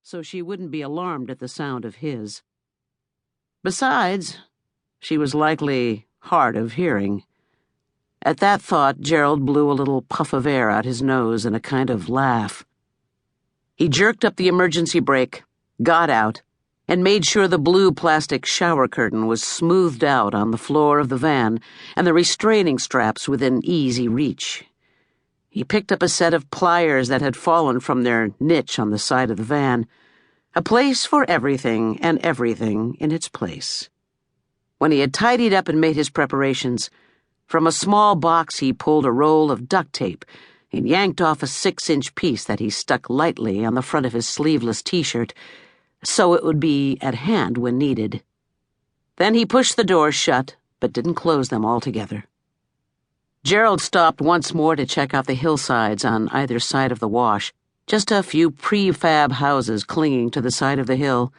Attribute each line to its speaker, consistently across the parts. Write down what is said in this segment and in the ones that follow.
Speaker 1: so she wouldn't be alarmed at the sound of his. Besides, she was likely hard of hearing. At that thought, Gerald blew a little puff of air out his nose in a kind of laugh. He jerked up the emergency brake, got out, and made sure the blue plastic shower curtain was smoothed out on the floor of the van and the restraining straps within easy reach. He picked up a set of pliers that had fallen from their niche on the side of the van, a place for everything and everything in its place. When he had tidied up and made his preparations, from a small box he pulled a roll of duct tape and yanked off a 6-inch piece that he stuck lightly on the front of his sleeveless t-shirt, so it would be at hand when needed. Then he pushed the doors shut, but didn't close them altogether. Gerald stopped once more to check out the hillsides on either side of the wash, just a few prefab houses clinging to the side of the hill.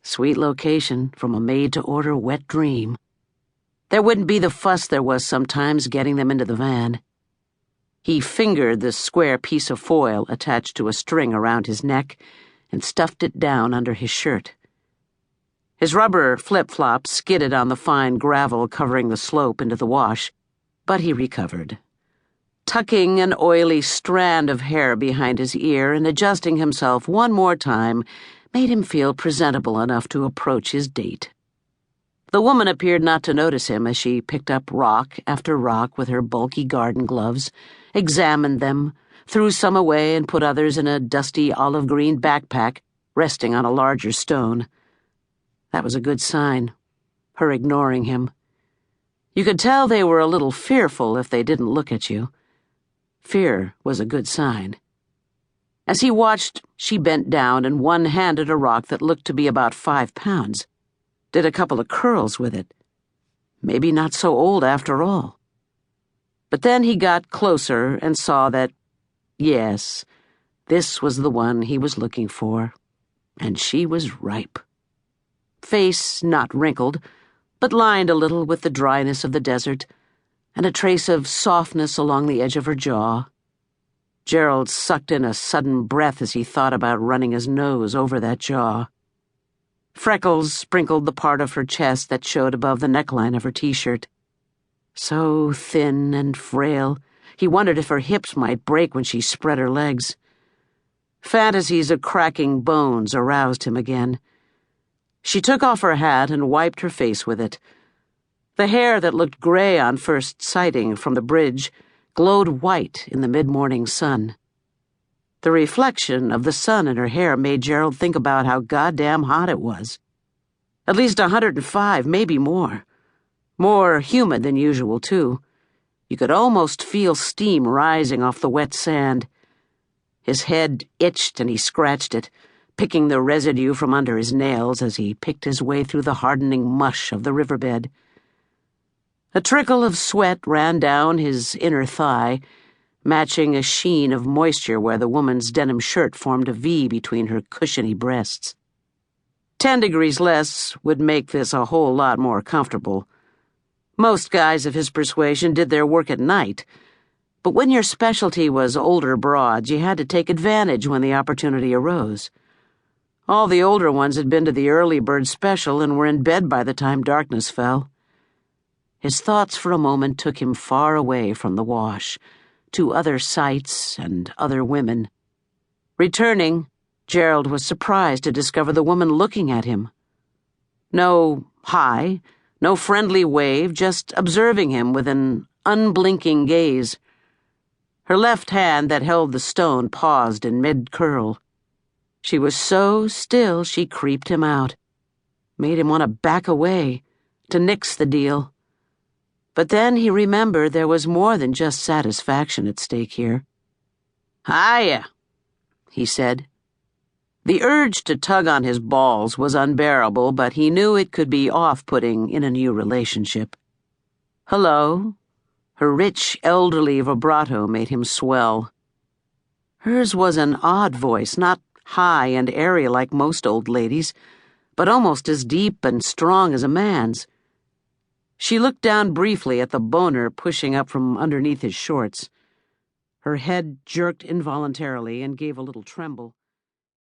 Speaker 1: Sweet location from a made-to-order wet dream. There wouldn't be the fuss there was sometimes getting them into the van. He fingered the square piece of foil attached to a string around his neck and stuffed it down under his shirt. His rubber flip-flops skidded on the fine gravel covering the slope into the wash, but he recovered. Tucking an oily strand of hair behind his ear and adjusting himself one more time made him feel presentable enough to approach his date. The woman appeared not to notice him as she picked up rock after rock with her bulky garden gloves, examined them, threw some away and put others in a dusty olive-green backpack resting on a larger stone. That was a good sign, her ignoring him. You could tell they were a little fearful if they didn't look at you. Fear was a good sign. As he watched, she bent down and one-handed a rock that looked to be about 5 pounds. Did a couple of curls with it. Maybe not so old after all. But then he got closer and saw that, yes, this was the one he was looking for, and she was ripe. Face not wrinkled, but lined a little with the dryness of the desert, and a trace of softness along the edge of her jaw. Gerald sucked in a sudden breath as he thought about running his nose over that jaw. Freckles sprinkled the part of her chest that showed above the neckline of her t-shirt. So thin and frail, he wondered if her hips might break when she spread her legs. Fantasies of cracking bones aroused him again. She took off her hat and wiped her face with it. The hair that looked gray on first sighting from the bridge glowed white in the mid-morning sun. The reflection of the sun in her hair made Gerald think about how goddamn hot it was. At least 105, maybe more. More humid than usual, too. You could almost feel steam rising off the wet sand. His head itched and he scratched it, picking the residue from under his nails as he picked his way through the hardening mush of the riverbed. A trickle of sweat ran down his inner thigh, matching a sheen of moisture where the woman's denim shirt formed a V between her cushiony breasts. 10 degrees less would make this a whole lot more comfortable. Most guys of his persuasion did their work at night, but when your specialty was older broads, you had to take advantage when the opportunity arose. All the older ones had been to the early bird special and were in bed by the time darkness fell. His thoughts for a moment took him far away from the wash, to other sights and other women. Returning, Gerald was surprised to discover the woman looking at him. No hi, no friendly wave, just observing him with an unblinking gaze. Her left hand that held the stone paused in mid-curl. She was so still she creeped him out, made him want to back away, to nix the deal. But then he remembered there was more than just satisfaction at stake here. "Hiya," he said. The urge to tug on his balls was unbearable, but he knew it could be off-putting in a new relationship. "Hello." Her rich, elderly vibrato made him swell. Hers was an odd voice, not high and airy like most old ladies, but almost as deep and strong as a man's. She looked down briefly at the boner pushing up from underneath his shorts. Her head jerked involuntarily and gave a little tremble.